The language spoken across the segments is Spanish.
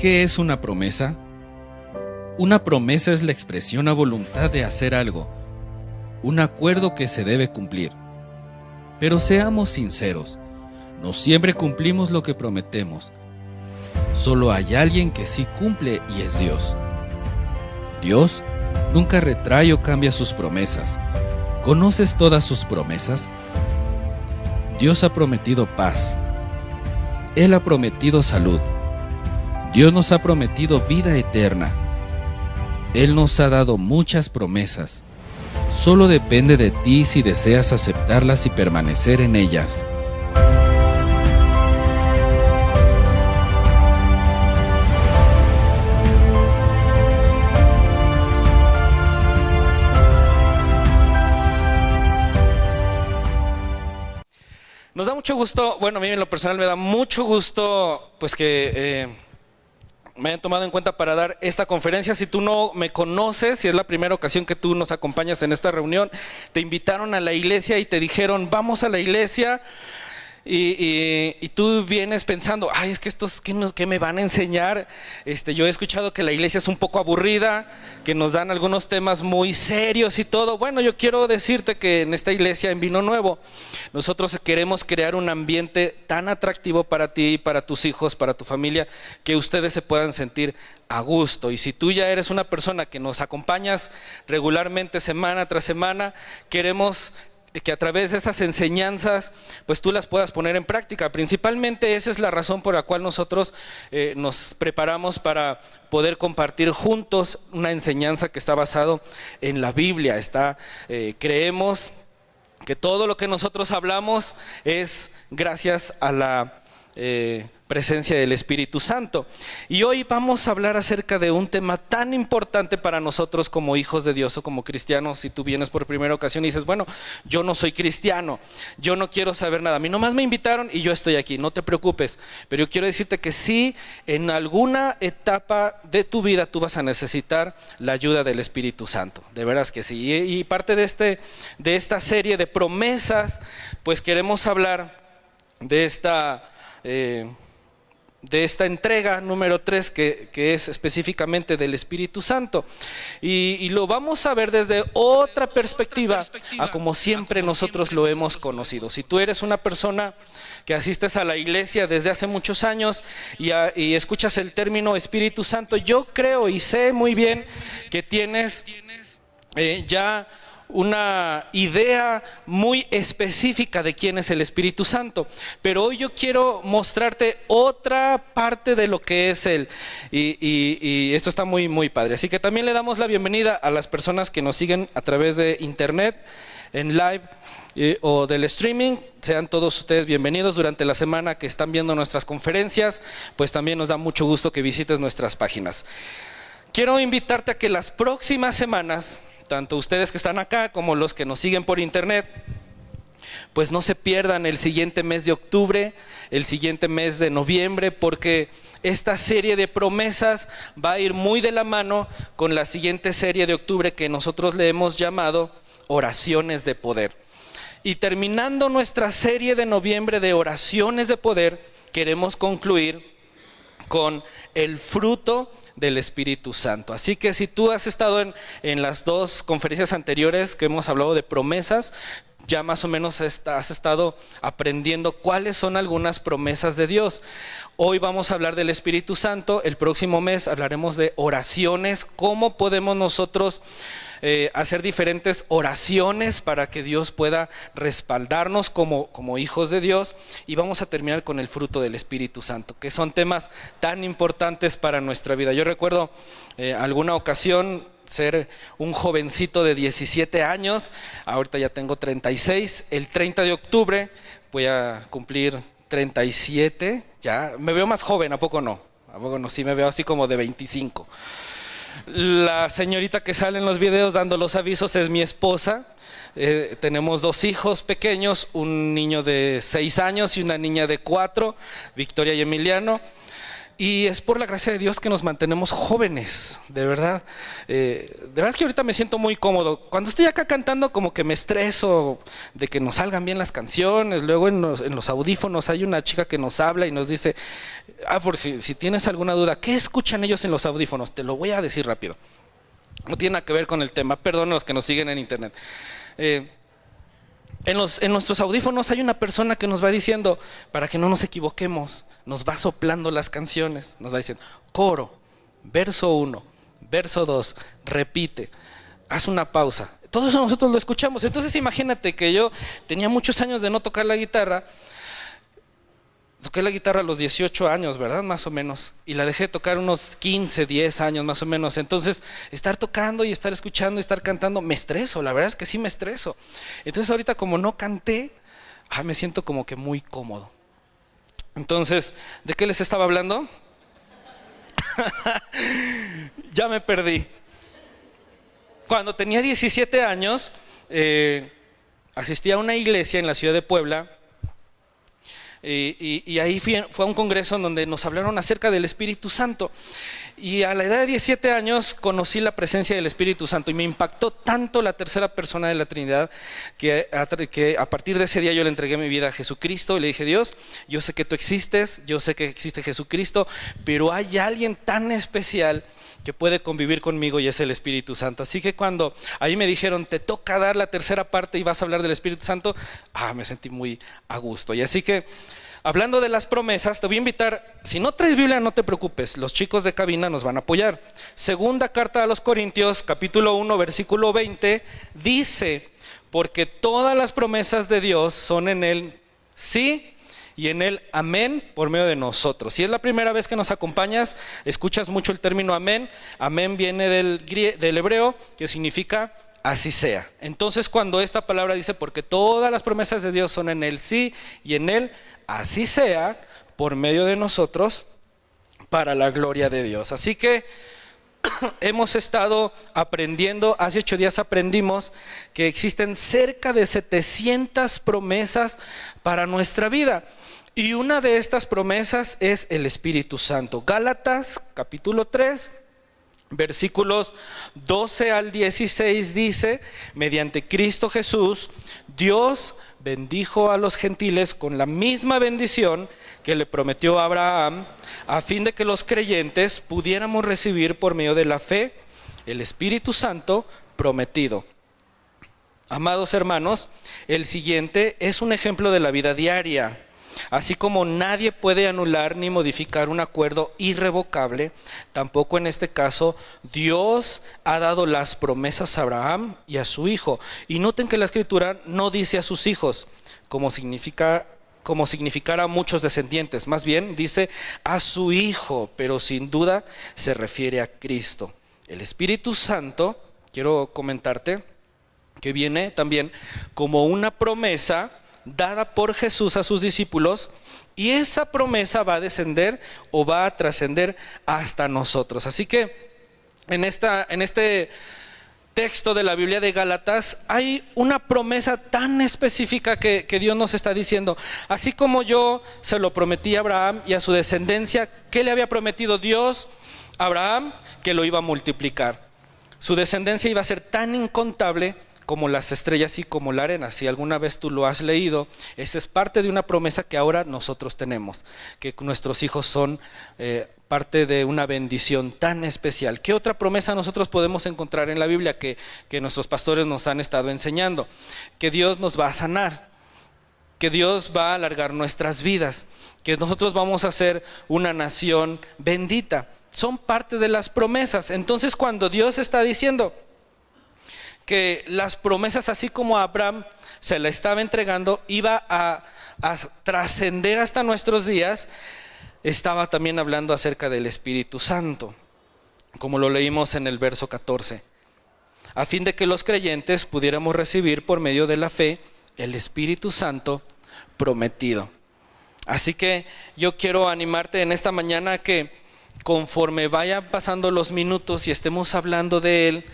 ¿Qué es una promesa? Una promesa es la expresión a voluntad de hacer algo, un acuerdo que se debe cumplir. Pero seamos sinceros, no siempre cumplimos lo que prometemos. Solo hay alguien que sí cumple y es Dios. Dios nunca retrae o cambia sus promesas. ¿Conoces todas sus promesas? Dios ha prometido paz. Él ha prometido salud. Dios nos ha prometido vida eterna. Él nos ha dado muchas promesas. Solo depende de ti si deseas aceptarlas y permanecer en ellas. Nos da mucho gusto, bueno, a mí en lo personal me da mucho gusto pues que me hayan tomado en cuenta para dar esta conferencia. Si tú no me conoces, si es la primera ocasión que tú nos acompañas en esta reunión, te invitaron a la iglesia y te dijeron, vamos a la iglesia. Y tú vienes pensando, ay, es que estos ¿qué me van a enseñar? Yo he escuchado que la iglesia es un poco aburrida, que nos dan algunos temas muy serios y todo. Bueno, yo quiero decirte que en esta iglesia, en Vino Nuevo, nosotros queremos crear un ambiente tan atractivo para ti, para tus hijos, para tu familia, que ustedes se puedan sentir a gusto. Y si tú ya eres una persona que nos acompañas regularmente semana tras semana, queremos que a través de estas enseñanzas pues tú las puedas poner en práctica. Principalmente esa es la razón por la cual nosotros nos preparamos para poder compartir juntos una enseñanza que está basado en la Biblia. Creemos que todo lo que nosotros hablamos es gracias a la presencia del Espíritu Santo. Y hoy vamos a hablar acerca de un tema tan importante para nosotros como hijos de Dios o como cristianos. Si tú vienes por primera ocasión y dices, bueno, yo no soy cristiano, yo no quiero saber nada, a mí nomás me invitaron y yo estoy aquí, no te preocupes. Pero yo quiero decirte que sí, en alguna etapa de tu vida tú vas a necesitar la ayuda del Espíritu Santo, de veras que sí. Y parte de esta serie de promesas, pues queremos hablar de esta entrega número 3 que es específicamente del Espíritu Santo, y lo vamos a ver desde otra perspectiva a como siempre nosotros lo hemos conocido. Si tú eres una persona que asistes a la iglesia desde hace muchos años y escuchas el término Espíritu Santo, yo creo y sé muy bien que tienes ya una idea muy específica de quién es el Espíritu Santo, pero hoy yo quiero mostrarte otra parte de lo que es Él, y esto está muy muy padre. Así que también le damos la bienvenida a las personas que nos siguen a través de internet, en live o del streaming. Sean todos ustedes bienvenidos durante la semana que están viendo nuestras conferencias. Pues también nos da mucho gusto que visites nuestras páginas. Quiero invitarte a que las próximas semanas, tanto ustedes que están acá como los que nos siguen por internet, pues no se pierdan el siguiente mes de octubre, el siguiente mes de noviembre, porque esta serie de promesas va a ir muy de la mano con la siguiente serie de octubre que nosotros le hemos llamado Oraciones de Poder. Y terminando nuestra serie de noviembre de Oraciones de Poder, queremos concluir con el fruto del Espíritu Santo. Así que si tú has estado en las dos conferencias anteriores que hemos hablado de promesas, ya más o menos has estado aprendiendo cuáles son algunas promesas de Dios. Hoy vamos a hablar del Espíritu Santo. El próximo mes hablaremos de oraciones, cómo podemos nosotros hacer diferentes oraciones para que Dios pueda respaldarnos como hijos de Dios. Y vamos a terminar con el fruto del Espíritu Santo, que son temas tan importantes para nuestra vida. Yo recuerdo alguna ocasión ser un jovencito de 17 años, ahorita ya tengo 36, el 30 de octubre voy a cumplir 37, ya me veo más joven, ¿a poco no? ¿A poco no? Sí, me veo así como de 25. La señorita que sale en los videos dando los avisos es mi esposa. Tenemos 2 hijos pequeños, un niño de 6 años y una niña de 4, Victoria y Emiliano. Y es por la gracia de Dios que nos mantenemos jóvenes, de verdad. De verdad es que ahorita me siento muy cómodo. Cuando estoy acá cantando como que me estreso de que nos salgan bien las canciones. Luego en los audífonos hay una chica que nos habla y nos dice, por si tienes alguna duda, ¿qué escuchan ellos en los audífonos? Te lo voy a decir rápido. No tiene nada que ver con el tema, perdón a los que nos siguen en internet. En nuestros audífonos hay una persona que nos va diciendo, para que no nos equivoquemos, nos va soplando las canciones, nos va diciendo, coro, verso 1, verso 2, repite, haz una pausa. Todo eso nosotros lo escuchamos. Entonces imagínate que yo tenía muchos años de no tocar la guitarra. Toqué la guitarra a los 18 años, ¿verdad? Más o menos. Y la dejé de tocar unos 15, 10 años más o menos. Entonces, estar tocando y estar escuchando y estar cantando, me estreso. La verdad es que sí me estreso. Entonces, ahorita como no canté, me siento como que muy cómodo. Entonces, ¿de qué les estaba hablando? Ya me perdí. Cuando tenía 17 años, asistí a una iglesia en la ciudad de Puebla. Y ahí fue a un congreso en donde nos hablaron acerca del Espíritu Santo. Y a la edad de 17 años conocí la presencia del Espíritu Santo y me impactó tanto la tercera persona de la Trinidad que a partir de ese día yo le entregué mi vida a Jesucristo y le dije, Dios, yo sé que tú existes, yo sé que existe Jesucristo, pero hay alguien tan especial que puede convivir conmigo y es el Espíritu Santo. Así que cuando ahí me dijeron, te toca dar la tercera parte y vas a hablar del Espíritu Santo, me sentí muy a gusto. Y así que, hablando de las promesas, te voy a invitar, si no traes Biblia no te preocupes, los chicos de cabina nos van a apoyar. Segunda carta a los Corintios, capítulo 1, versículo 20, dice, porque todas las promesas de Dios son en Él sí y en Él amén por medio de nosotros. Si es la primera vez que nos acompañas, escuchas mucho el término amén. Amén viene del hebreo, que significa así sea. Entonces cuando esta palabra dice, porque todas las promesas de Dios son en Él sí y en Él así sea, por medio de nosotros, para la gloria de Dios. Así que hemos estado aprendiendo, hace 8 días aprendimos que existen cerca de 700 promesas para nuestra vida. Y una de estas promesas es el Espíritu Santo. Gálatas capítulo 3, versículos 12 al 16 dice, mediante Cristo Jesús, Dios bendijo a los gentiles con la misma bendición que le prometió a Abraham, a fin de que los creyentes pudiéramos recibir por medio de la fe el Espíritu Santo prometido. Amados hermanos, el siguiente es un ejemplo de la vida diaria. Así como nadie puede anular ni modificar un acuerdo irrevocable, tampoco en este caso Dios ha dado las promesas a Abraham y a su hijo. Y noten que la Escritura no dice a sus hijos, como significara muchos descendientes, más bien dice a su hijo, pero sin duda se refiere a Cristo. El Espíritu Santo, quiero comentarte, que viene también como una promesa dada por Jesús a sus discípulos, y esa promesa va a descender o va a trascender hasta nosotros. Así que en este texto de la Biblia de Gálatas hay una promesa tan específica que Dios nos está diciendo, así como yo se lo prometí a Abraham y a su descendencia. ¿Qué le había prometido Dios a Abraham? Que lo iba a multiplicar. Su descendencia iba a ser tan incontable como las estrellas y como la arena. Si alguna vez tú lo has leído, esa es parte de una promesa que ahora nosotros tenemos, que nuestros hijos son parte de una bendición tan especial. ¿Qué otra promesa nosotros podemos encontrar en la Biblia que nuestros pastores nos han estado enseñando? Que Dios nos va a sanar, que Dios va a alargar nuestras vidas, que nosotros vamos a ser una nación bendita. Son parte de las promesas. Entonces cuando Dios está diciendo que las promesas, así como a Abraham se la estaba entregando, iba a trascender hasta nuestros días, estaba también hablando acerca del Espíritu Santo, como lo leímos en el verso 14, a fin de que los creyentes pudiéramos recibir por medio de la fe el Espíritu Santo prometido. Así que yo quiero animarte en esta mañana que conforme vayan pasando los minutos y estemos hablando de Él,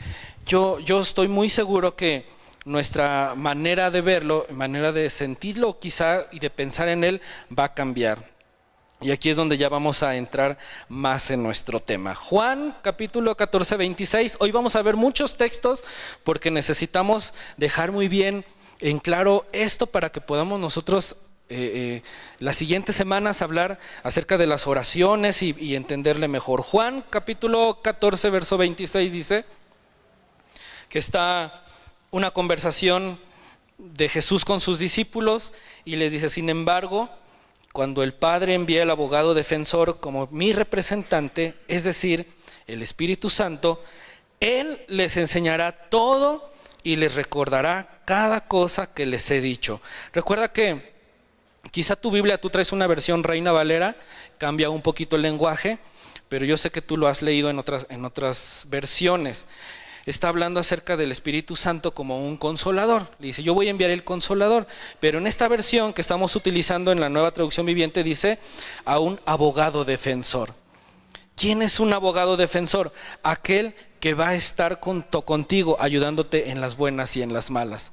yo estoy muy seguro que nuestra manera de verlo, manera de sentirlo quizá y de pensar en Él va a cambiar. Y aquí es donde ya vamos a entrar más en nuestro tema. Juan capítulo 14, 26. Hoy vamos a ver muchos textos porque necesitamos dejar muy bien en claro esto para que podamos nosotros las siguientes semanas hablar acerca de las oraciones y entenderle mejor. Juan capítulo 14, verso 26 dice que está una conversación de Jesús con sus discípulos y les dice: sin embargo, cuando el Padre envíe al abogado defensor como mi representante, es decir, el Espíritu Santo, Él les enseñará todo y les recordará cada cosa que les he dicho. Recuerda que quizá tu Biblia, tú traes una versión Reina Valera, cambia un poquito el lenguaje, pero yo sé que tú lo has leído en otras versiones. Está hablando acerca del Espíritu Santo como un consolador. Le dice: yo voy a enviar el consolador. Pero en esta versión que estamos utilizando en la Nueva Traducción Viviente dice: a un abogado defensor. ¿Quién es un abogado defensor? Aquel que va a estar contigo, ayudándote en las buenas y en las malas.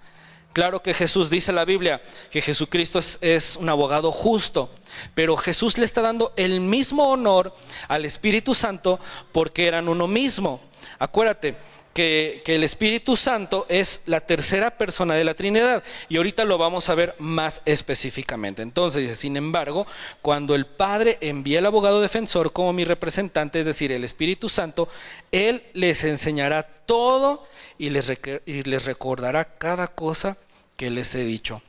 Claro que Jesús, dice la Biblia, que Jesucristo es un abogado justo, pero Jesús le está dando el mismo honor al Espíritu Santo porque eran uno mismo. Acuérdate que el Espíritu Santo es la tercera persona de la Trinidad, y ahorita lo vamos a ver más específicamente. Entonces dice: sin embargo, cuando el Padre envíe al abogado defensor como mi representante, es decir, el Espíritu Santo, Él les enseñará todo y les recordará cada cosa que les he dicho.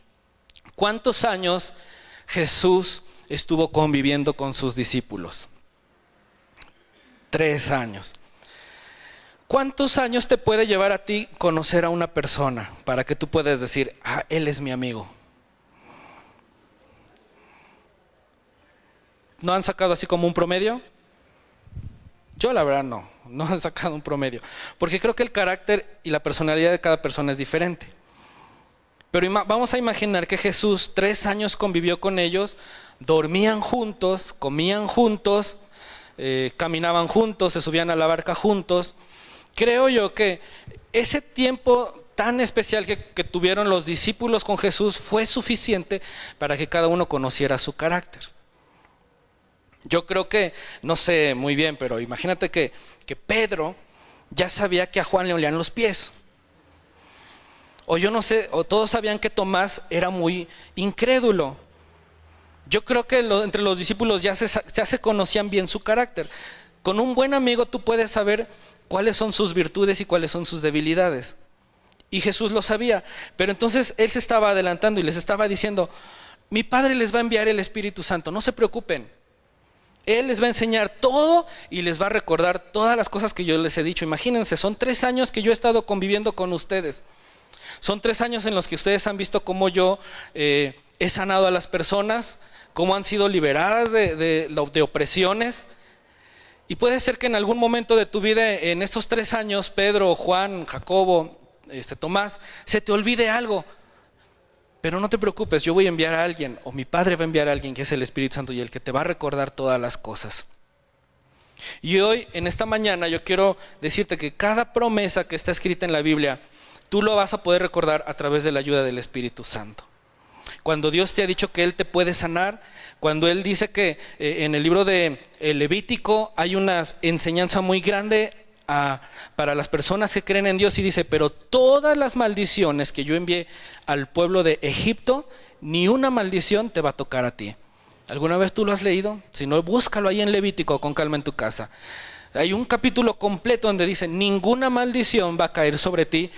¿Cuántos años Jesús estuvo conviviendo con sus discípulos? 3 años. ¿Cuántos años te puede llevar a ti conocer a una persona para que tú puedas decir: él es mi amigo? ¿No han sacado así como un promedio? Yo la verdad no han sacado un promedio, porque creo que el carácter y la personalidad de cada persona es diferente. Pero vamos a imaginar que Jesús 3 años convivió con ellos, dormían juntos, comían juntos, caminaban juntos, se subían a la barca juntos. Creo yo que ese tiempo tan especial que tuvieron los discípulos con Jesús fue suficiente para que cada uno conociera su carácter. Yo creo que, no sé muy bien, pero imagínate que Pedro ya sabía que a Juan le olían los pies. O yo no sé, o todos sabían que Tomás era muy incrédulo. Yo creo que entre los discípulos ya se conocían bien su carácter. Con un buen amigo tú puedes saber cuáles son sus virtudes y cuáles son sus debilidades. Y Jesús lo sabía. Pero entonces Él se estaba adelantando y les estaba diciendo: mi Padre les va a enviar el Espíritu Santo, no se preocupen. Él les va a enseñar todo y les va a recordar todas las cosas que yo les he dicho. Imagínense, son 3 años que yo he estado conviviendo con ustedes. Son 3 años en los que ustedes han visto cómo yo he sanado a las personas, cómo han sido liberadas de opresiones. Y puede ser que en algún momento de tu vida, en estos 3 años, Pedro, Juan, Jacobo, Tomás, se te olvide algo. Pero no te preocupes, yo voy a enviar a alguien, o mi Padre va a enviar a alguien que es el Espíritu Santo, y el que te va a recordar todas las cosas. Y hoy, en esta mañana, yo quiero decirte que cada promesa que está escrita en la Biblia, tú lo vas a poder recordar a través de la ayuda del Espíritu Santo. Cuando Dios te ha dicho que Él te puede sanar, cuando Él dice que en el libro de Levítico hay una enseñanza muy grande para las personas que creen en Dios, y dice: pero todas las maldiciones que yo envié al pueblo de Egipto, ni una maldición te va a tocar a ti. ¿Alguna vez tú lo has leído? Si no, búscalo ahí en Levítico con calma en tu casa. Hay un capítulo completo donde dice: ninguna maldición va a caer sobre ti,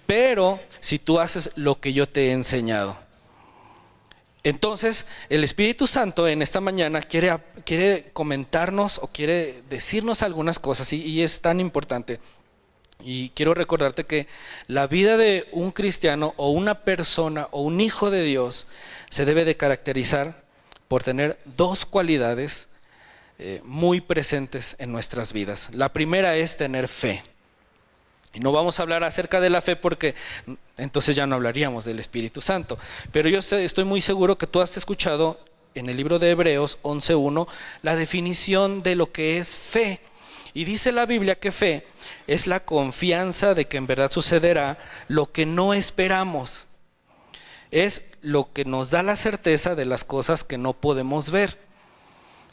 pero si tú haces lo que yo te he enseñado. Entonces el Espíritu Santo en esta mañana quiere comentarnos o quiere decirnos algunas cosas, y es tan importante. Y quiero recordarte que la vida de un cristiano o una persona o un hijo de Dios se debe de caracterizar por tener 2 cualidades muy presentes en nuestras vidas. La primera es tener fe. Y no vamos a hablar acerca de la fe porque entonces ya no hablaríamos del Espíritu Santo. Pero yo estoy muy seguro que tú has escuchado en el libro de Hebreos 11:1 la definición de lo que es fe. Y dice la Biblia que fe es la confianza de que en verdad sucederá lo que no esperamos. Es lo que nos da la certeza de las cosas que no podemos ver.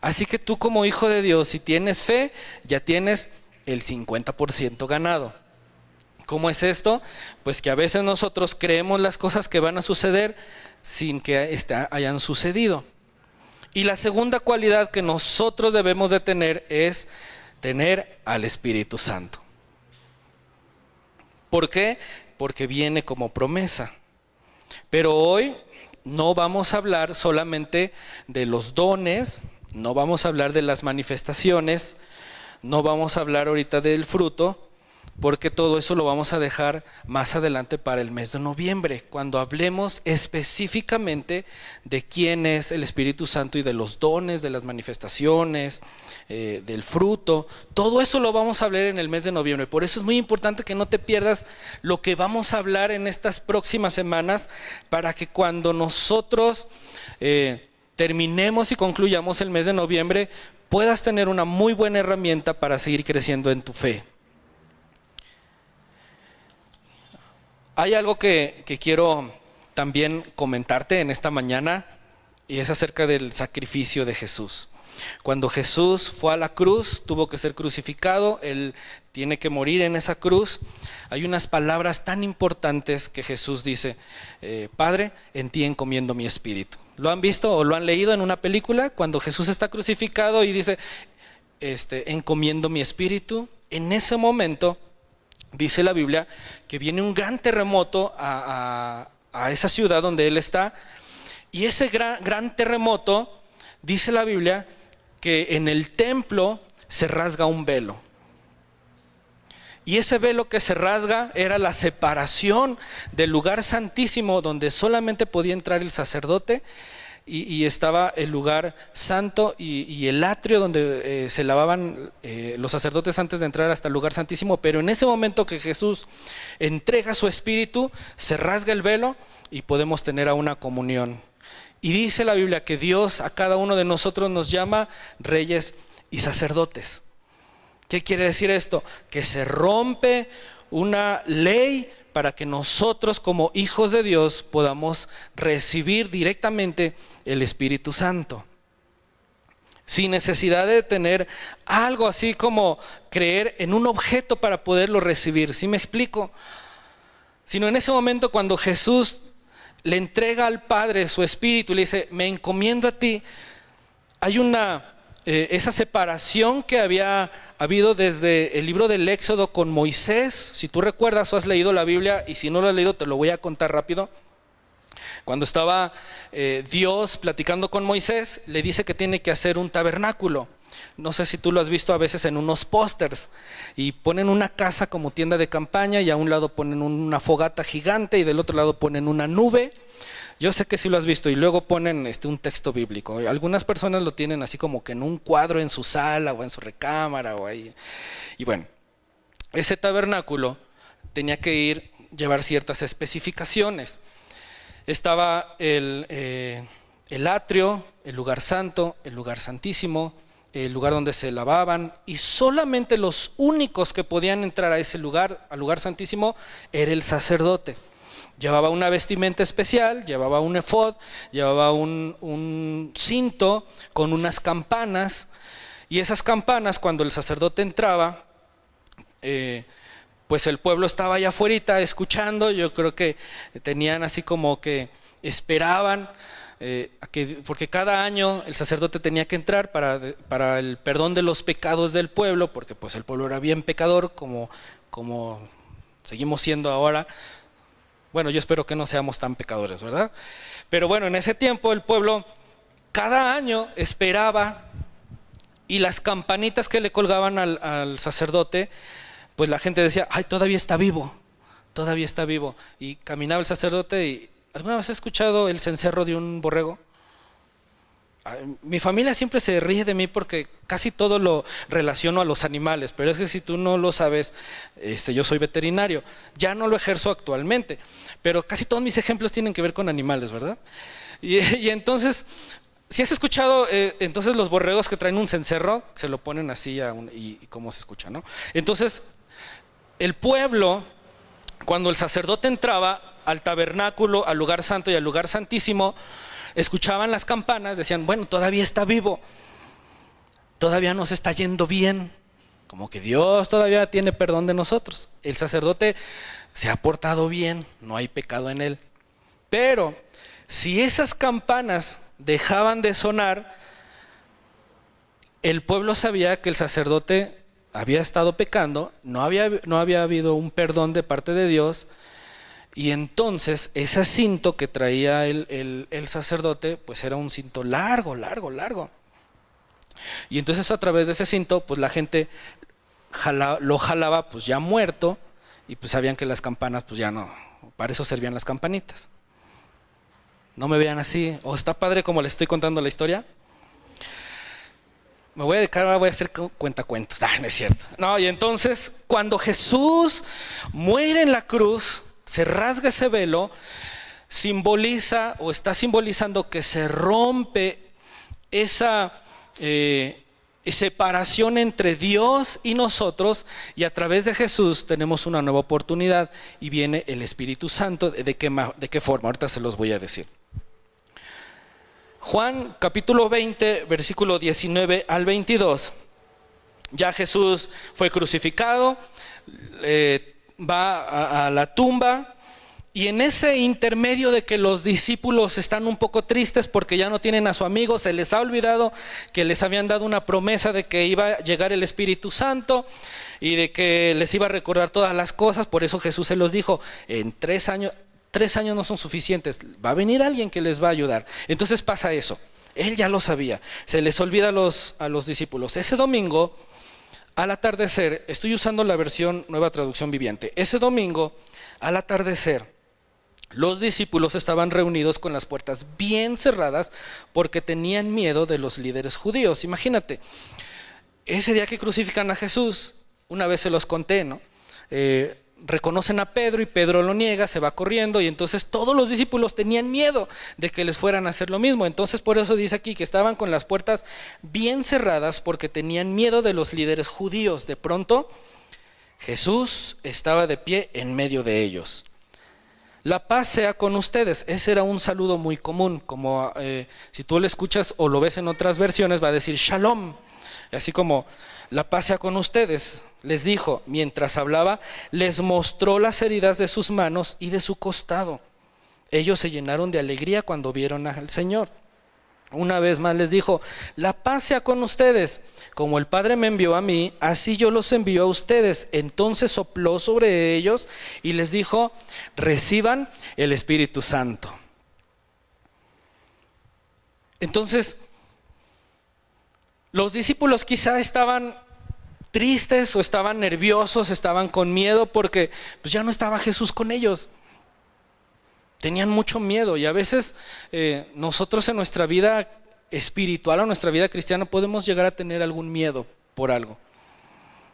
Así que tú como hijo de Dios, si tienes fe, ya tienes el 50% ganado. ¿Cómo es esto? Pues que a veces nosotros creemos las cosas que van a suceder sin que hayan sucedido. Y la segunda cualidad que nosotros debemos de tener es tener al Espíritu Santo. ¿Por qué? Porque viene como promesa. Pero hoy no vamos a hablar solamente de los dones, no vamos a hablar de las manifestaciones, no vamos a hablar ahorita del fruto, porque todo eso lo vamos a dejar más adelante para el mes de noviembre, cuando hablemos específicamente de quién es el Espíritu Santo y de los dones, de las manifestaciones, del fruto. Todo eso lo vamos a hablar en el mes de noviembre. Por eso es muy importante que no te pierdas lo que vamos a hablar en estas próximas semanas, para que cuando nosotros terminemos y concluyamos el mes de noviembre, puedas tener una muy buena herramienta para seguir creciendo en tu fe. Hay algo que quiero también comentarte en esta mañana, y es acerca del sacrificio de Jesús. Cuando Jesús fue a la cruz, tuvo que ser crucificado, Él tiene que morir en esa cruz. Hay unas palabras tan importantes que Jesús dice: Padre, en ti encomiendo mi espíritu. ¿Lo han visto o lo han leído en una película? Cuando Jesús está crucificado y dice, encomiendo mi espíritu, en ese momento dice la Biblia que viene un gran terremoto a esa ciudad donde Él está, y ese gran terremoto, dice la Biblia, que en el templo se rasga un velo. Y ese velo que se rasga era la separación del lugar santísimo, donde solamente podía entrar el sacerdote, y estaba el lugar santo y el atrio donde se lavaban los sacerdotes antes de entrar hasta el lugar santísimo. Pero en ese momento que Jesús entrega su espíritu, se rasga el velo y podemos tener a una comunión. Y dice la Biblia que Dios a cada uno de nosotros nos llama reyes y sacerdotes. ¿Qué quiere decir esto? Que se rompe una ley para que nosotros como hijos de Dios podamos recibir directamente el Espíritu Santo, sin necesidad de tener algo así como creer en un objeto para poderlo recibir. ¿Sí me explico? Sino en ese momento cuando Jesús le entrega al Padre su Espíritu y le dice, me encomiendo a ti, hay esa separación que había habido desde el libro del Éxodo con Moisés. Si tú recuerdas o has leído la Biblia, y si no lo has leído te lo voy a contar rápido. Cuando estaba Dios platicando con Moisés, le dice que tiene que hacer un tabernáculo. No sé si tú lo has visto a veces en unos pósters, y ponen una casa como tienda de campaña, y a un lado ponen una fogata gigante y del otro lado ponen una nube. Yo sé que sí lo has visto, y luego ponen un texto bíblico. Algunas personas lo tienen así como que en un cuadro en su sala o en su recámara o ahí. Y bueno, ese tabernáculo tenía que llevar ciertas especificaciones. Estaba el atrio, el lugar santo, el lugar santísimo, el lugar donde se lavaban, y solamente los únicos que podían entrar a ese lugar, al lugar santísimo, era el sacerdote. Llevaba una vestimenta especial, llevaba un efod, llevaba un cinto con unas campanas, y esas campanas, cuando el sacerdote entraba, pues el pueblo estaba allá afuera escuchando. Yo creo que tenían así como que esperaban, porque cada año el sacerdote tenía que entrar para el perdón de los pecados del pueblo, porque pues el pueblo era bien pecador, como seguimos siendo ahora. Bueno, yo espero que no seamos tan pecadores, ¿verdad? Pero bueno, en ese tiempo el pueblo cada año esperaba, y las campanitas que le colgaban al sacerdote, pues la gente decía, ay, todavía está vivo, todavía está vivo. Y caminaba el sacerdote y, ¿alguna vez has escuchado el cencerro de un borrego? Mi familia siempre se ríe de mí porque casi todo lo relaciono a los animales, pero es que si tú no lo sabes, yo soy veterinario, ya no lo ejerzo actualmente, pero casi todos mis ejemplos tienen que ver con animales, ¿verdad? Y entonces, si has escuchado, entonces los borregos que traen un cencerro, se lo ponen así y cómo se escucha, ¿no? Entonces, el pueblo, cuando el sacerdote entraba al tabernáculo, al lugar santo y al lugar santísimo, escuchaban las campanas, decían, bueno, todavía está vivo. todavía nos está yendo bien, como que Dios todavía tiene perdón de nosotros. El sacerdote se ha portado bien, no hay pecado en él. Pero si esas campanas dejaban de sonar, el pueblo sabía que el sacerdote había estado pecando, no había habido un perdón de parte de Dios, y entonces ese cinto que traía el sacerdote, pues era un cinto largo. Y entonces a través de ese cinto, pues la gente lo jalaba pues ya muerto, y pues sabían que las campanas pues ya no, para eso servían las campanitas. No me vean así, o está padre como les estoy contando la historia. Me voy a dedicar, ahora voy a hacer cuentacuentos. No es cierto. No, y entonces cuando Jesús muere en la cruz, se rasga ese velo, simboliza o está simbolizando que se rompe esa separación entre Dios y nosotros, y a través de Jesús tenemos una nueva oportunidad y viene el Espíritu Santo. ¿De qué forma? Ahorita se los voy a decir. Juan capítulo 20, versículo 19 al 22. Ya Jesús fue crucificado, va a la tumba, y en ese intermedio de que los discípulos están un poco tristes porque ya no tienen a su amigo, se les ha olvidado que les habían dado una promesa de que iba a llegar el Espíritu Santo y de que les iba a recordar todas las cosas. Por eso Jesús se los dijo: en 3 años no son suficientes, va a venir alguien que les va a ayudar. Entonces pasa eso, él ya lo sabía, se les olvida a los discípulos. Ese domingo al atardecer, estoy usando la versión Nueva Traducción Viviente, ese domingo al atardecer los discípulos estaban reunidos con las puertas bien cerradas porque tenían miedo de los líderes judíos. Imagínate, ese día que crucifican a Jesús, una vez se los conté, ¿no? Reconocen a Pedro y Pedro lo niega, se va corriendo, y entonces todos los discípulos tenían miedo de que les fueran a hacer lo mismo. Entonces por eso dice aquí que estaban con las puertas bien cerradas porque tenían miedo de los líderes judíos. De pronto Jesús estaba de pie en medio de ellos. La paz sea con ustedes. Ese era un saludo muy común, como si tú lo escuchas o lo ves en otras versiones, va a decir shalom, así como la paz sea con ustedes. Les dijo, mientras hablaba, les mostró las heridas de sus manos y de su costado. Ellos se llenaron de alegría cuando vieron al Señor. Una vez más les dijo, la paz sea con ustedes. Como el Padre me envió a mí, así yo los envío a ustedes. Entonces sopló sobre ellos y les dijo, reciban el Espíritu Santo. Entonces, los discípulos quizá estaban tristes o estaban nerviosos, estaban con miedo porque pues ya no estaba Jesús con ellos. Tenían mucho miedo, y a veces nosotros en nuestra vida espiritual o nuestra vida cristiana podemos llegar a tener algún miedo por algo.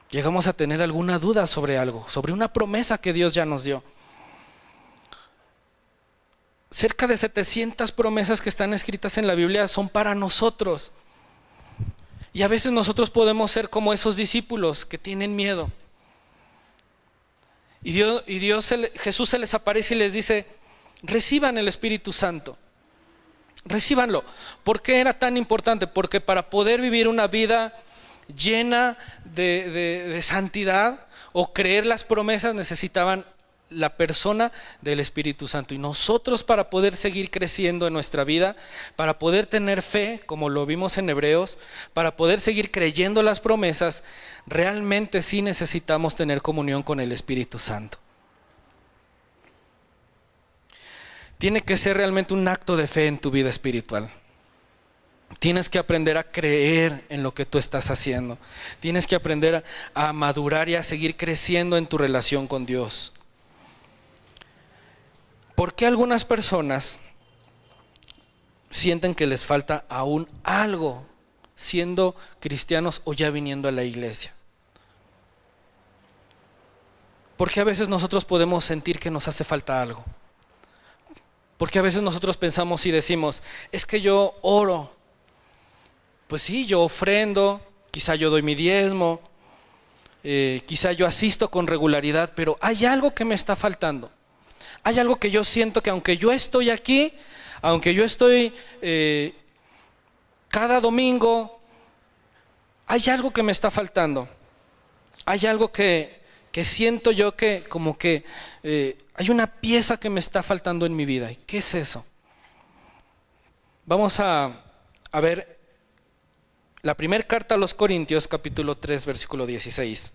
Llegamos a tener alguna duda sobre algo, sobre una promesa que Dios ya nos dio. Cerca de 700 promesas que están escritas en la Biblia son para nosotros. Y a veces nosotros podemos ser como esos discípulos que tienen miedo. Y Jesús se les aparece y les dice, reciban el Espíritu Santo, recíbanlo. ¿Por qué era tan importante? Porque para poder vivir una vida llena de santidad o creer las promesas necesitaban la persona del Espíritu Santo. Y nosotros, para poder seguir creciendo en nuestra vida, para poder tener fe, como lo vimos en Hebreos, para poder seguir creyendo las promesas, realmente sí necesitamos tener comunión con el Espíritu Santo. Tiene que ser realmente un acto de fe en tu vida espiritual. Tienes que aprender a creer en lo que tú estás haciendo. Tienes que aprender a madurar y a seguir creciendo en tu relación con Dios. ¿Por qué algunas personas sienten que les falta aún algo siendo cristianos o ya viniendo a la iglesia? Porque a veces nosotros podemos sentir que nos hace falta algo. Porque a veces nosotros pensamos y decimos, es que yo oro, pues sí, yo ofrendo, quizá yo doy mi diezmo, quizá yo asisto con regularidad, pero hay algo que me está faltando. Hay algo que yo siento que aunque yo estoy aquí, aunque yo estoy cada domingo, hay algo que me está faltando. Hay algo que siento yo que como que hay una pieza que me está faltando en mi vida. ¿Y qué es eso? Vamos a ver la primera carta a los Corintios, capítulo 3, versículo 16.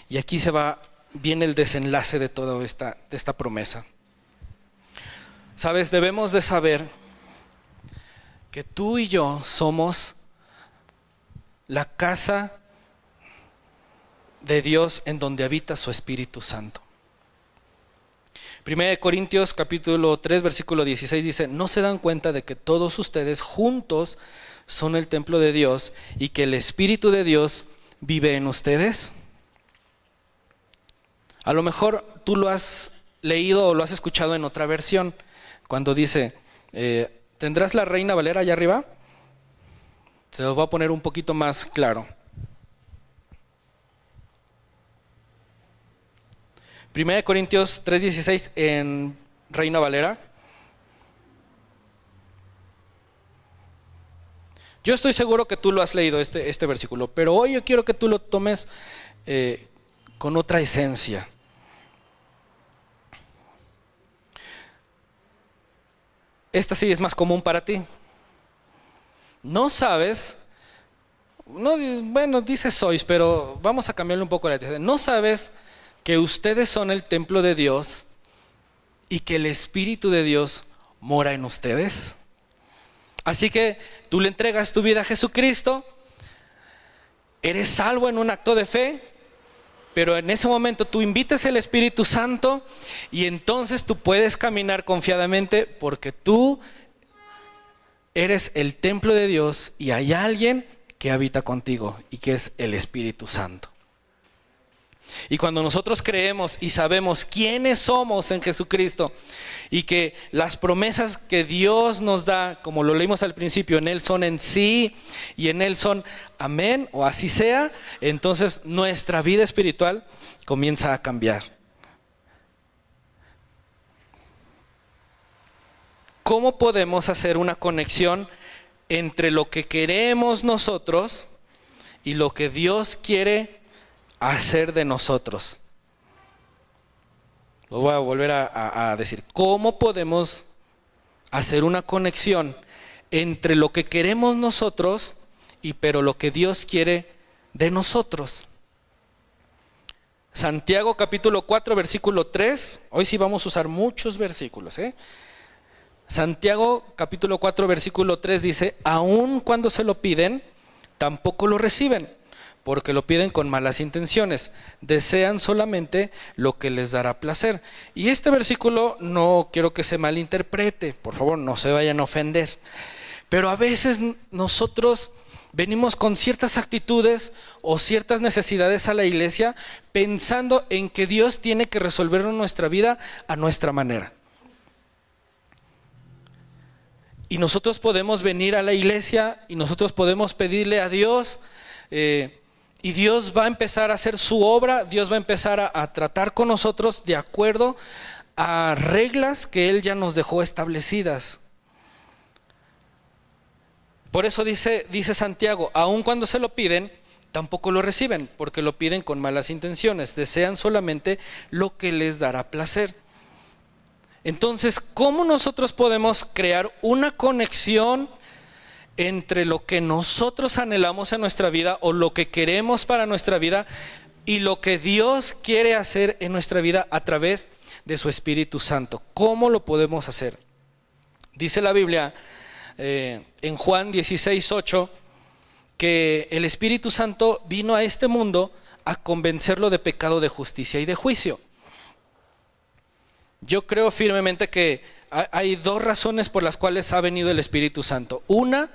Y aquí viene el desenlace de toda esta promesa. Sabes, debemos de saber que tú y yo somos la casa de Dios en donde habita su Espíritu Santo. 1 Corintios capítulo 3 versículo 16 dice: ¿no se dan cuenta de que todos ustedes juntos son el templo de Dios y que el Espíritu de Dios vive en ustedes? A lo mejor tú lo has leído o lo has escuchado en otra versión, cuando dice, ¿tendrás la Reina Valera allá arriba? Se los voy a poner un poquito más claro. 1 Corintios 3:16 en Reina Valera. Yo estoy seguro que tú lo has leído este versículo, pero hoy yo quiero que tú lo tomes con otra esencia. Esta sí es más común para ti. No sabes, bueno, dice sois, pero vamos a cambiarle un poco la idea. No sabes que ustedes son el templo de Dios y que el Espíritu de Dios mora en ustedes. Así que tú le entregas tu vida a Jesucristo, eres salvo en un acto de fe, pero en ese momento tú invitas al Espíritu Santo y entonces tú puedes caminar confiadamente porque tú eres el templo de Dios y hay alguien que habita contigo y que es el Espíritu Santo. Y cuando nosotros creemos y sabemos quiénes somos en Jesucristo y que las promesas que Dios nos da, como lo leímos al principio, en Él son en sí y en Él son amén o así sea, entonces nuestra vida espiritual comienza a cambiar. ¿Cómo podemos hacer una conexión entre lo que queremos nosotros y lo que Dios quiere hacer de nosotros? Lo voy a volver a decir. ¿Cómo podemos hacer una conexión entre lo que queremos nosotros pero lo que Dios quiere de nosotros? Santiago capítulo 4 versículo 3. Hoy sí vamos a usar muchos versículos, Santiago capítulo 4 versículo 3 dice: aun cuando se lo piden, tampoco lo reciben, porque lo piden con malas intenciones, desean solamente lo que les dará placer. Y este versículo no quiero que se malinterprete, por favor no se vayan a ofender, pero a veces nosotros venimos con ciertas actitudes o ciertas necesidades a la iglesia pensando en que Dios tiene que resolver nuestra vida a nuestra manera. Y nosotros podemos venir a la iglesia y nosotros podemos pedirle a Dios y Dios va a empezar a hacer su obra, Dios va a empezar a tratar con nosotros de acuerdo a reglas que Él ya nos dejó establecidas. Por eso dice Santiago, aun cuando se lo piden, tampoco lo reciben, porque lo piden con malas intenciones, desean solamente lo que les dará placer. Entonces, ¿cómo nosotros podemos crear una conexión entre lo que nosotros anhelamos en nuestra vida o lo que queremos para nuestra vida y lo que Dios quiere hacer en nuestra vida a través de su Espíritu Santo? ¿Cómo lo podemos hacer? Dice la Biblia en Juan 16:8 que el Espíritu Santo vino a este mundo a convencerlo de pecado, de justicia y de juicio. Yo creo firmemente que hay dos razones por las cuales ha venido el Espíritu Santo. Una,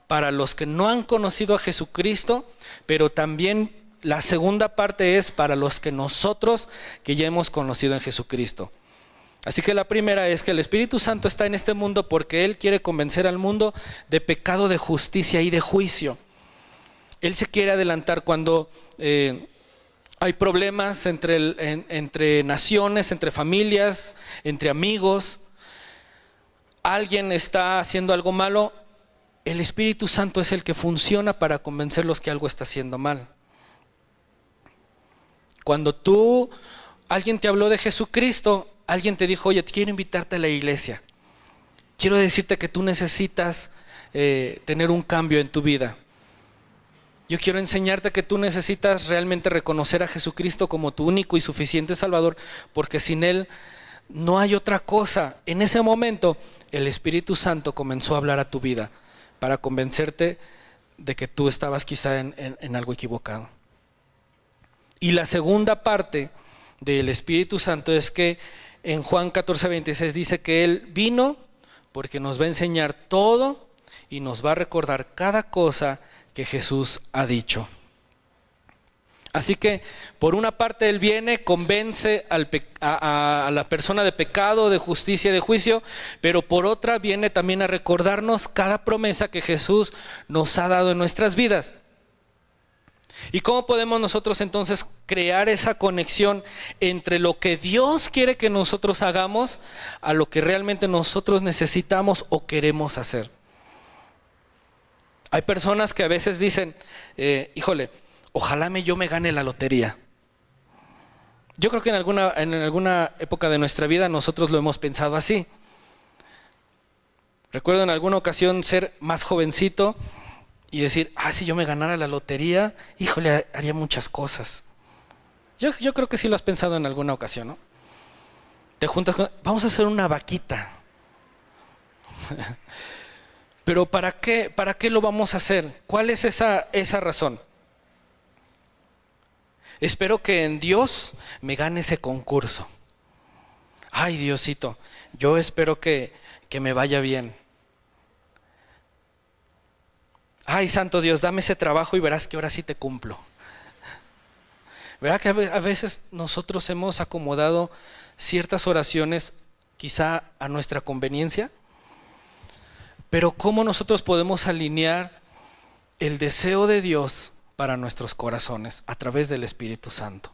para los que no han conocido a Jesucristo, pero también la segunda parte es para los que nosotros que ya hemos conocido en Jesucristo. Así que la primera es que el Espíritu Santo está en este mundo porque Él quiere convencer al mundo de pecado, de justicia y de juicio. Él se quiere adelantar cuando hay problemas entre naciones, entre familias, entre amigos. Alguien está haciendo algo malo. el Espíritu Santo es el que funciona para convencerlos que algo está haciendo mal. Cuando alguien te habló de Jesucristo, alguien te dijo, oye, quiero invitarte a la iglesia. Quiero decirte que tú necesitas tener un cambio en tu vida. Yo quiero enseñarte que tú necesitas realmente reconocer a Jesucristo como tu único y suficiente Salvador, porque sin Él no hay otra cosa. En ese momento, el Espíritu Santo comenzó a hablar a tu vida para convencerte de que tú estabas quizá en algo equivocado. Y la segunda parte del Espíritu Santo es que en Juan 14:26 dice que Él vino porque nos va a enseñar todo y nos va a recordar cada cosa que Jesús ha dicho. Así que por una parte Él viene, convence a la persona de pecado, de justicia y de juicio, pero por otra viene también a recordarnos cada promesa que Jesús nos ha dado en nuestras vidas. ¿Y cómo podemos nosotros entonces crear esa conexión entre lo que Dios quiere que nosotros hagamos a lo que realmente nosotros necesitamos o queremos hacer? Hay personas que a veces dicen, híjole, ojalá yo me gane la lotería. Yo creo que en alguna época de nuestra vida nosotros lo hemos pensado así. Recuerdo en alguna ocasión ser más jovencito y decir, si yo me ganara la lotería, híjole, haría muchas cosas. Yo creo que sí lo has pensado en alguna ocasión, ¿no? Te juntas vamos a hacer una vaquita. Pero ¿para qué lo vamos a hacer? ¿Cuál es esa razón? Espero que en Dios me gane ese concurso. Ay, Diosito, yo espero que me vaya bien. Ay, santo Dios, dame ese trabajo y verás que ahora sí te cumplo. ¿Verdad que a veces nosotros hemos acomodado ciertas oraciones quizá a nuestra conveniencia? Pero ¿cómo nosotros podemos alinear el deseo de Dios para nuestros corazones a través del Espíritu Santo?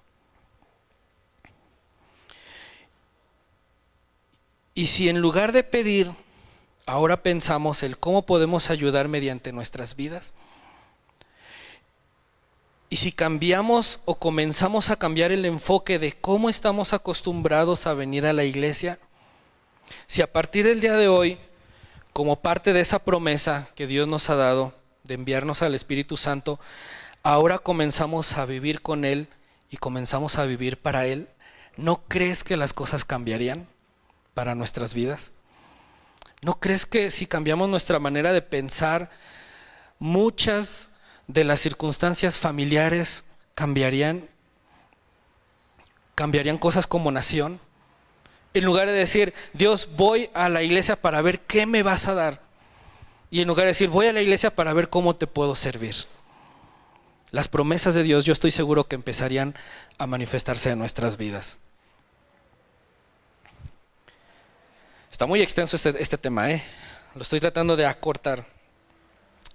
Y si en lugar de pedir, ahora pensamos el cómo podemos ayudar mediante nuestras vidas. Y si cambiamos o comenzamos a cambiar el enfoque de cómo estamos acostumbrados a venir a la iglesia, si a partir del día de hoy, como parte de esa promesa que Dios nos ha dado de enviarnos al Espíritu Santo, ahora comenzamos a vivir con Él y comenzamos a vivir para Él, ¿no crees que las cosas cambiarían para nuestras vidas? ¿No crees que si cambiamos nuestra manera de pensar, muchas de las circunstancias familiares cambiarían cosas como nación? En lugar de decir, Dios, voy a la iglesia para ver qué me vas a dar. Y en lugar de decir, voy a la iglesia para ver cómo te puedo servir. Las promesas de Dios, yo estoy seguro que empezarían a manifestarse en nuestras vidas. Está muy extenso este tema, lo estoy tratando de acortar.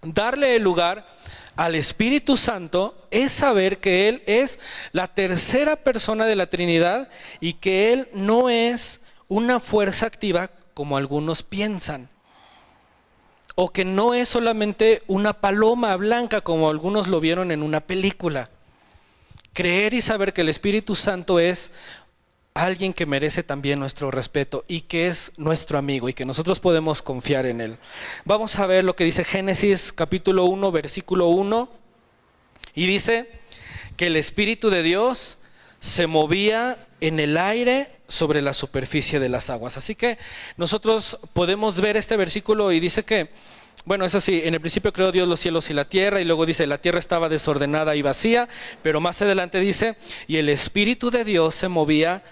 Darle el lugar al Espíritu Santo es saber que Él es la tercera persona de la Trinidad y que Él no es una fuerza activa como algunos piensan. O que no es solamente una paloma blanca como algunos lo vieron en una película. Creer y saber que el Espíritu Santo es alguien que merece también nuestro respeto y que es nuestro amigo y que nosotros podemos confiar en Él. Vamos a ver lo que dice Génesis capítulo 1, versículo 1. Y dice que el Espíritu de Dios se movía en el aire sobre la superficie de las aguas. Así que nosotros podemos ver este versículo y dice que, bueno, eso sí, en el principio creó Dios los cielos y la tierra, y luego dice, la tierra estaba desordenada y vacía, pero más adelante dice, y el Espíritu de Dios se movía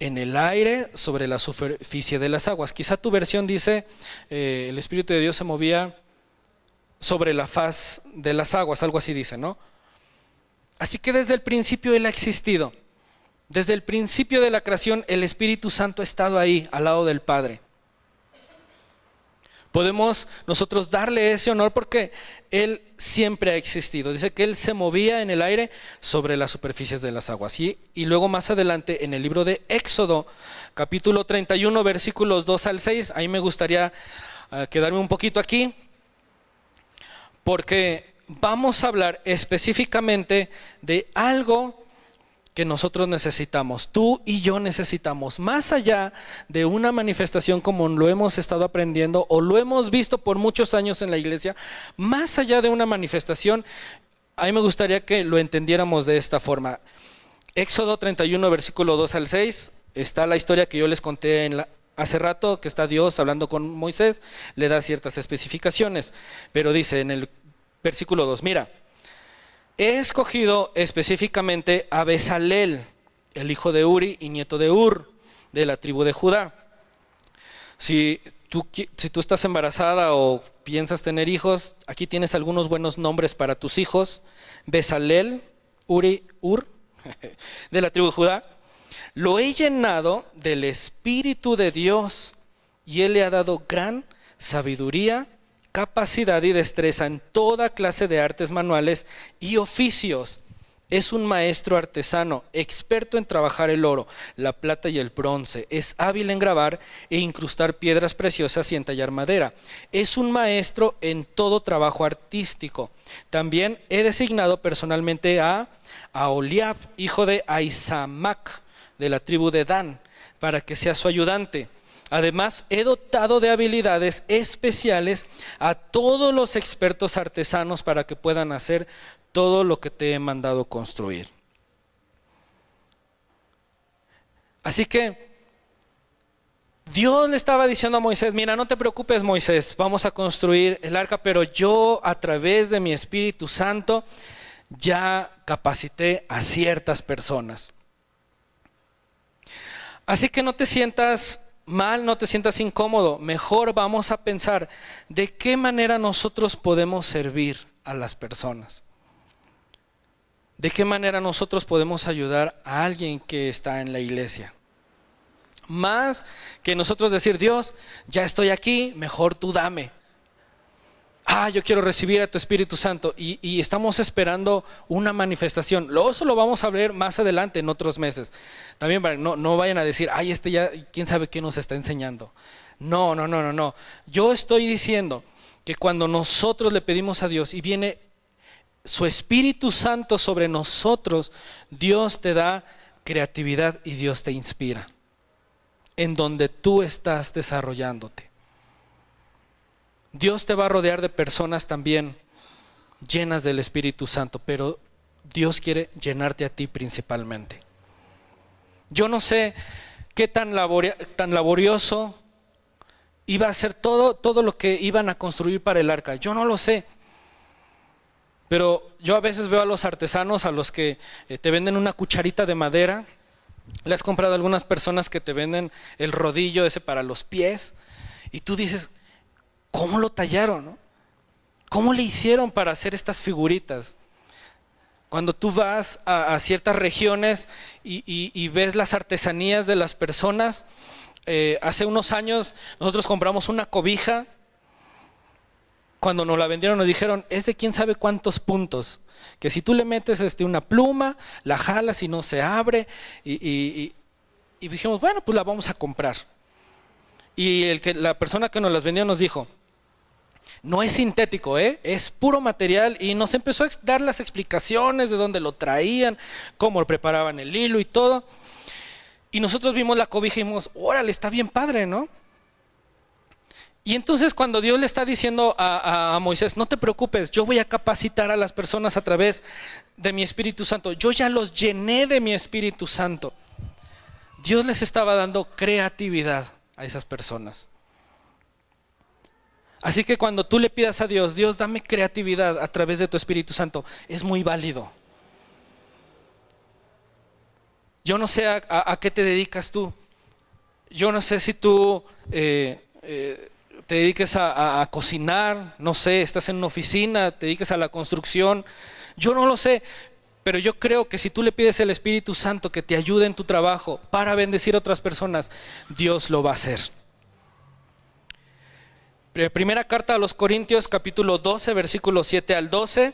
en el aire sobre la superficie de las aguas. Quizá tu versión dice, el Espíritu de Dios se movía sobre la faz de las aguas, algo así dice, ¿no? Así que desde el principio Él ha existido. Desde el principio de la creación, el Espíritu Santo ha estado ahí, al lado del Padre. Podemos nosotros darle ese honor porque Él siempre ha existido. Dice que Él se movía en el aire sobre las superficies de las aguas. Y luego más adelante en el libro de Éxodo, capítulo 31, versículos 2 al 6, ahí me gustaría quedarme un poquito aquí. porque vamos a hablar específicamente de algo que nosotros necesitamos, tú y yo necesitamos, más allá de una manifestación como lo hemos estado aprendiendo o lo hemos visto por muchos años en la iglesia, más allá de una manifestación, a mí me gustaría que lo entendiéramos de esta forma. Éxodo 31, versículo 2 al 6, está la historia que yo les conté hace rato, que está Dios hablando con Moisés, le da ciertas especificaciones, pero dice en el versículo 2, mira, he escogido específicamente a Bezalel, el hijo de Uri y nieto de Ur, de la tribu de Judá. Si tú estás embarazada o piensas tener hijos, aquí tienes algunos buenos nombres para tus hijos. Bezalel, Uri, Ur, de la tribu de Judá. Lo he llenado del Espíritu de Dios y Él le ha dado gran sabiduría, capacidad y destreza en toda clase de artes manuales y oficios. Es un maestro artesano, experto en trabajar el oro, la plata y el bronce. Es hábil en grabar e incrustar piedras preciosas y entallar madera. Es un maestro en todo trabajo artístico. También he designado personalmente a Aholiab, hijo de Ahisamac, de la tribu de Dan, para que sea su ayudante. Además, he dotado de habilidades especiales a todos los expertos artesanos para que puedan hacer todo lo que te he mandado construir. Así que Dios le estaba diciendo a Moisés, mira, no te preocupes, Moisés, vamos a construir el arca, pero yo a través de mi Espíritu Santo ya capacité a ciertas personas. Así que no te sientas mal, no te sientas incómodo, mejor vamos a pensar de qué manera nosotros podemos servir a las personas. ¿De qué manera nosotros podemos ayudar a alguien que está en la iglesia? Más que nosotros decir, Dios, ya estoy aquí, mejor tú dame. Yo quiero recibir a tu Espíritu Santo y estamos esperando una manifestación. Eso lo vamos a ver más adelante en otros meses. También no vayan a decir, ya quién sabe qué nos está enseñando. No. Yo estoy diciendo que cuando nosotros le pedimos a Dios y viene su Espíritu Santo sobre nosotros, Dios te da creatividad y Dios te inspira en donde tú estás desarrollándote. Dios te va a rodear de personas también llenas del Espíritu Santo, pero Dios quiere llenarte a ti principalmente. Yo no sé qué tan laborioso iba a ser todo lo que iban a construir para el arca. Yo no lo sé. Pero yo a veces veo a los artesanos, a los que te venden una cucharita de madera. Le has comprado a algunas personas que te venden el rodillo ese para los pies. Y tú dices, ¿cómo lo tallaron, no? ¿Cómo le hicieron para hacer estas figuritas? Cuando tú vas a ciertas regiones y ves las artesanías de las personas, hace unos años nosotros compramos una cobija. Cuando nos la vendieron nos dijeron, es de quién sabe cuántos puntos, que si tú le metes una pluma, la jalas y no se abre, y dijimos, bueno, pues la vamos a comprar. Y la persona que nos las vendió nos dijo, no es sintético, es puro material, y nos empezó a dar las explicaciones de dónde lo traían, cómo preparaban el hilo y todo. Y nosotros vimos la cobija y dijimos, órale, está bien padre, ¿no? Y entonces cuando Dios le está diciendo a Moisés, no te preocupes, yo voy a capacitar a las personas a través de mi Espíritu Santo. Yo ya los llené de mi Espíritu Santo. Dios les estaba dando creatividad a esas personas. Así que cuando tú le pidas a Dios, Dios, dame creatividad a través de tu Espíritu Santo, es muy válido. Yo no sé a qué te dedicas tú. Yo no sé si tú te dediques a cocinar, no sé, estás en una oficina, te dediques a la construcción. Yo no lo sé, pero yo creo que si tú le pides al Espíritu Santo que te ayude en tu trabajo para bendecir a otras personas, Dios lo va a hacer. Primera carta a los Corintios, capítulo 12, versículos 7 al 12,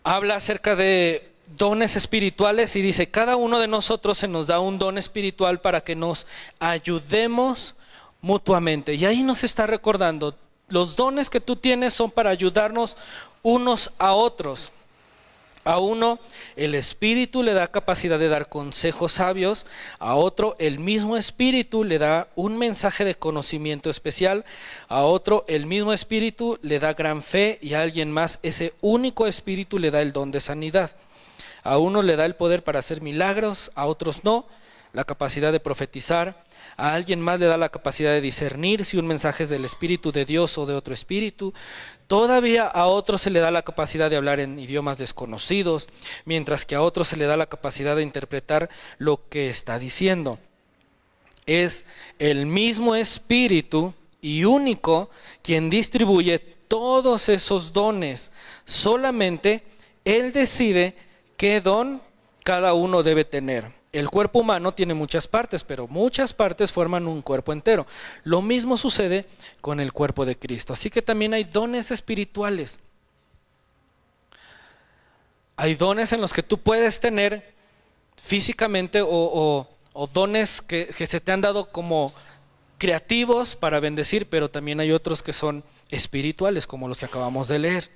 habla acerca de dones espirituales y dice, cada uno de nosotros se nos da un don espiritual para que nos ayudemos mutuamente. Y ahí nos está recordando los dones que tú tienes son para ayudarnos unos a otros. A uno el Espíritu le da capacidad de dar consejos sabios, a otro el mismo Espíritu le da un mensaje de conocimiento especial, a otro el mismo Espíritu le da gran fe y a alguien más ese único Espíritu le da el don de sanidad. A uno le da el poder para hacer milagros, a otros no, la capacidad de profetizar, a alguien más le da la capacidad de discernir si un mensaje es del Espíritu de Dios o de otro espíritu. Todavía a otro se le da la capacidad de hablar en idiomas desconocidos, mientras que a otro se le da la capacidad de interpretar lo que está diciendo. Es el mismo Espíritu y único quien distribuye todos esos dones. Solamente Él decide qué don cada uno debe tener. El cuerpo humano tiene muchas partes, pero muchas partes forman un cuerpo entero. Lo mismo sucede con el cuerpo de Cristo. Así que también hay dones espirituales. Hay dones en los que tú puedes tener físicamente o dones que se te han dado como creativos para bendecir, pero también hay otros que son espirituales, como los que acabamos de leer.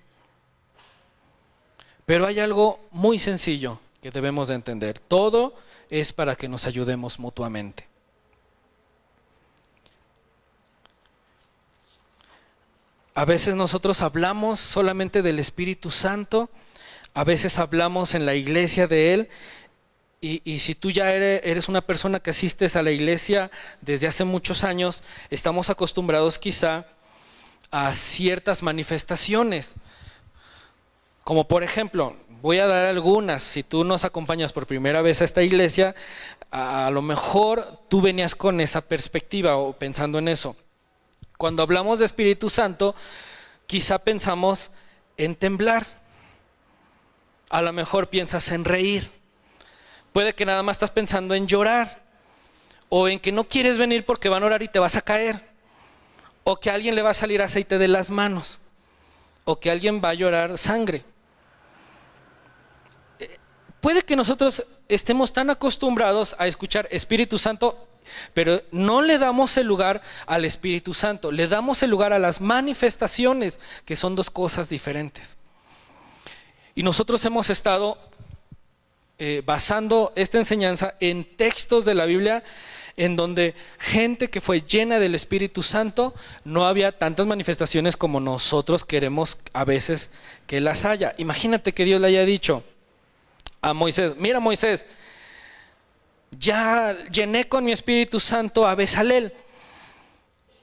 Pero hay algo muy sencillo que debemos de entender. Todo es para que nos ayudemos mutuamente. A veces nosotros hablamos solamente del Espíritu Santo, a veces hablamos en la iglesia de Él, y si tú ya eres una persona que asistes a la iglesia desde hace muchos años, estamos acostumbrados quizá a ciertas manifestaciones. Como por ejemplo, voy a dar algunas. Si tú nos acompañas por primera vez a esta iglesia, a lo mejor tú venías con esa perspectiva o pensando en eso. Cuando hablamos de Espíritu Santo, quizá pensamos en temblar. A lo mejor piensas en reír. Puede que nada más estás pensando en llorar. O en que no quieres venir porque van a orar y te vas a caer. O que a alguien le va a salir aceite de las manos. O que alguien va a llorar sangre. Puede que nosotros estemos tan acostumbrados a escuchar Espíritu Santo, pero no le damos el lugar al Espíritu Santo, le damos el lugar a las manifestaciones, que son dos cosas diferentes. Y nosotros hemos estado basando esta enseñanza en textos de la Biblia en donde gente que fue llena del Espíritu Santo no había tantas manifestaciones como nosotros queremos a veces que las haya. Imagínate que Dios le haya dicho a Moisés: mira, Moisés, ya llené con mi Espíritu Santo a Bezalel.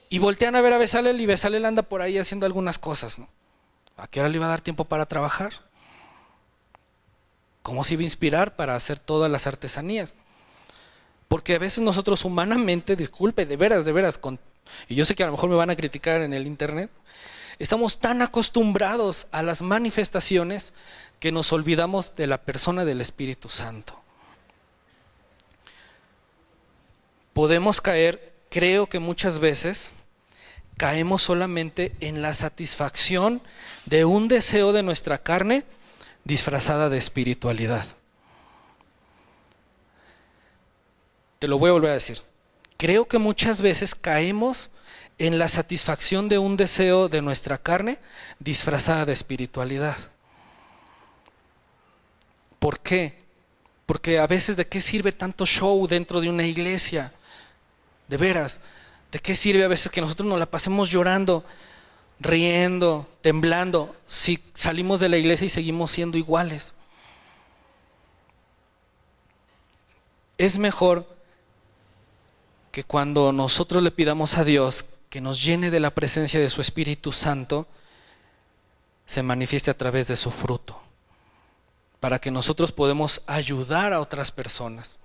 Y voltean a ver a Bezalel y Bezalel anda por ahí haciendo algunas cosas, ¿no? ¿A qué hora le iba a dar tiempo para trabajar? ¿Cómo se iba a inspirar para hacer todas las artesanías? Porque a veces nosotros humanamente, disculpe, de veras, y yo sé que a lo mejor me van a criticar en el internet, estamos tan acostumbrados a las manifestaciones que nos olvidamos de la persona del Espíritu Santo. Podemos caer, creo que muchas veces caemos solamente en la satisfacción de un deseo de nuestra carne disfrazada de espiritualidad. Te lo voy a volver a decir. Creo que muchas veces caemos en la satisfacción de un deseo de nuestra carne disfrazada de espiritualidad. ¿Por qué? Porque a veces, ¿de qué sirve tanto show dentro de una iglesia? De veras, ¿de qué sirve a veces que nosotros nos la pasemos llorando, riendo, temblando, si salimos de la iglesia y seguimos siendo iguales? Es mejor que cuando nosotros le pidamos a Dios que nos llene de la presencia de su Espíritu Santo, se manifieste a través de su fruto, para que nosotros podamos ayudar a otras personas.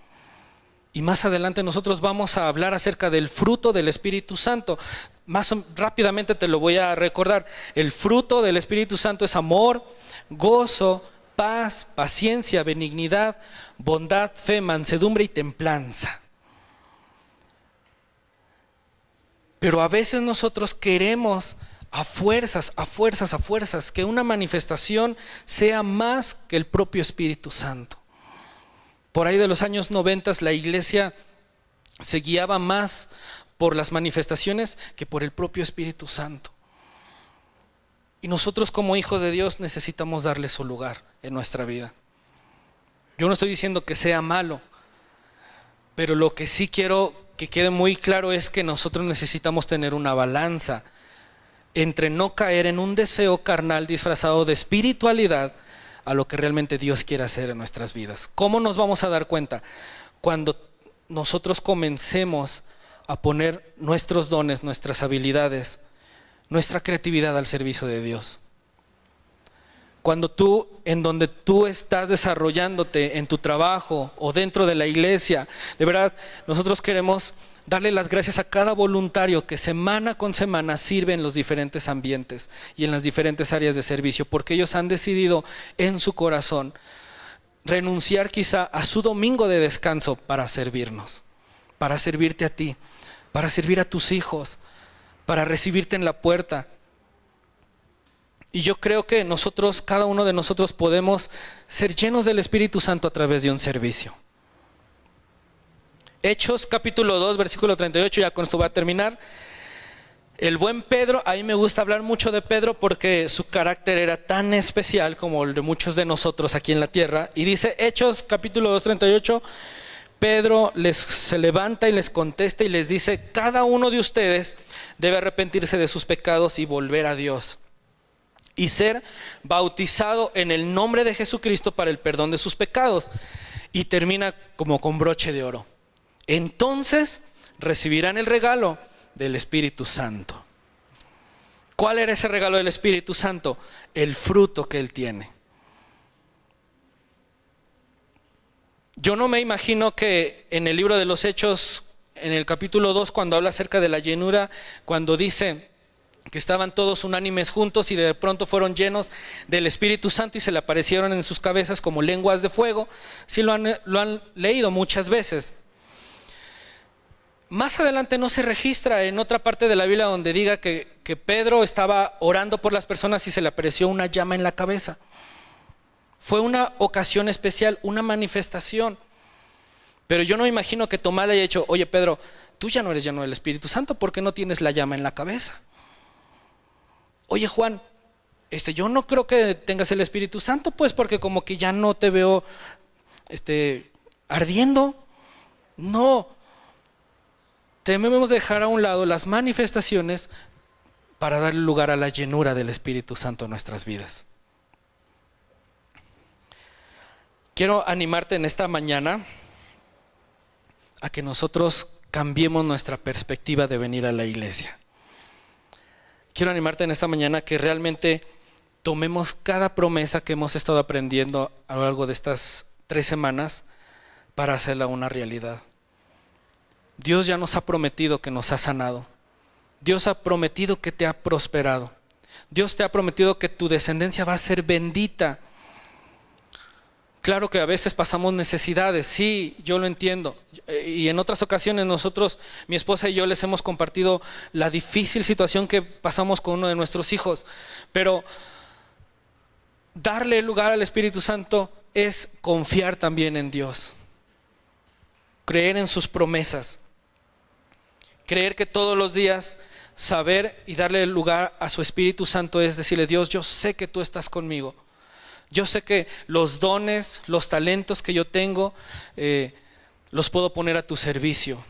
Y más adelante nosotros vamos a hablar acerca del fruto del Espíritu Santo. Más rápidamente te lo voy a recordar. El fruto del Espíritu Santo es amor, gozo, paz, paciencia, benignidad, bondad, fe, mansedumbre y templanza. Pero a veces nosotros queremos a fuerzas, que una manifestación sea más que el propio Espíritu Santo. Por ahí de los años 90 la iglesia se guiaba más por las manifestaciones que por el propio Espíritu Santo. Y nosotros como hijos de Dios necesitamos darle su lugar en nuestra vida. Yo no estoy diciendo que sea malo, pero lo que sí quiero que quede muy claro es que nosotros necesitamos tener una balanza entre no caer en un deseo carnal disfrazado de espiritualidad a lo que realmente Dios quiere hacer en nuestras vidas. ¿Cómo nos vamos a dar cuenta? Cuando nosotros comencemos a poner nuestros dones, nuestras habilidades, nuestra creatividad al servicio de Dios. Cuando tú, en donde tú estás desarrollándote en tu trabajo o dentro de la iglesia, de verdad, nosotros queremos darle las gracias a cada voluntario que semana con semana sirve en los diferentes ambientes y en las diferentes áreas de servicio, porque ellos han decidido en su corazón renunciar quizá a su domingo de descanso para servirnos, para servirte a ti, para servir a tus hijos, para recibirte en la puerta. Y yo creo que nosotros, cada uno de nosotros podemos ser llenos del Espíritu Santo a través de un servicio. Hechos capítulo 2, versículo 38, ya con esto voy a terminar. El buen Pedro, a mí me gusta hablar mucho de Pedro porque su carácter era tan especial como el de muchos de nosotros aquí en la tierra. Y dice Hechos capítulo 2, 38, Pedro se levanta y les contesta y les dice: cada uno de ustedes debe arrepentirse de sus pecados y volver a Dios y ser bautizado en el nombre de Jesucristo para el perdón de sus pecados. Y termina como con broche de oro: entonces recibirán el regalo del Espíritu Santo. ¿Cuál era ese regalo del Espíritu Santo? El fruto que Él tiene. Yo no me imagino que en el libro de los Hechos, en el capítulo 2, cuando habla acerca de la llenura, cuando dice que estaban todos unánimes juntos y de pronto fueron llenos del Espíritu Santo y se le aparecieron en sus cabezas como lenguas de fuego. Sí lo han leído muchas veces. Más adelante no se registra en otra parte de la Biblia donde diga que Pedro estaba orando por las personas y se le apareció una llama en la cabeza. Fue una ocasión especial, una manifestación. Pero yo no me imagino que Tomás le haya dicho: oye Pedro, tú ya no eres lleno del Espíritu Santo porque no tienes la llama en la cabeza. Oye Juan, yo no creo que tengas el Espíritu Santo, pues porque como que ya no te veo ardiendo. No, debemos dejar a un lado las manifestaciones para dar lugar a la llenura del Espíritu Santo en nuestras vidas. Quiero animarte en esta mañana a que nosotros cambiemos nuestra perspectiva de venir a la iglesia. Quiero animarte en esta mañana que realmente tomemos cada promesa que hemos estado aprendiendo a lo largo de estas 3 semanas para hacerla una realidad. Dios ya nos ha prometido que nos ha sanado. Dios ha prometido que te ha prosperado. Dios te ha prometido que tu descendencia va a ser bendita. Claro que a veces pasamos necesidades, sí, yo lo entiendo. Y en otras ocasiones nosotros, mi esposa y yo, les hemos compartido la difícil situación que pasamos con uno de nuestros hijos. Pero darle lugar al Espíritu Santo es confiar también en Dios. Creer en sus promesas. Creer que todos los días saber y darle lugar a su Espíritu Santo es decirle: Dios, yo sé que tú estás conmigo. Yo sé que los dones, los talentos que yo tengo, los puedo poner a tu servicio.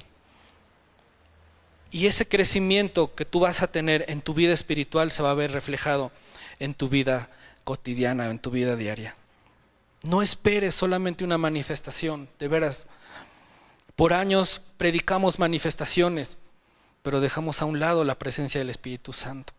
Y ese crecimiento que tú vas a tener en tu vida espiritual se va a ver reflejado en tu vida cotidiana, en tu vida diaria. No esperes solamente una manifestación, de veras. Por años predicamos manifestaciones, pero dejamos a un lado la presencia del Espíritu Santo.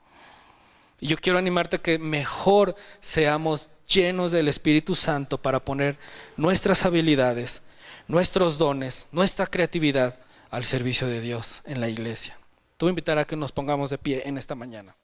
Y yo quiero animarte a que mejor seamos llenos del Espíritu Santo para poner nuestras habilidades, nuestros dones, nuestra creatividad al servicio de Dios en la iglesia. Te voy a invitar a que nos pongamos de pie en esta mañana.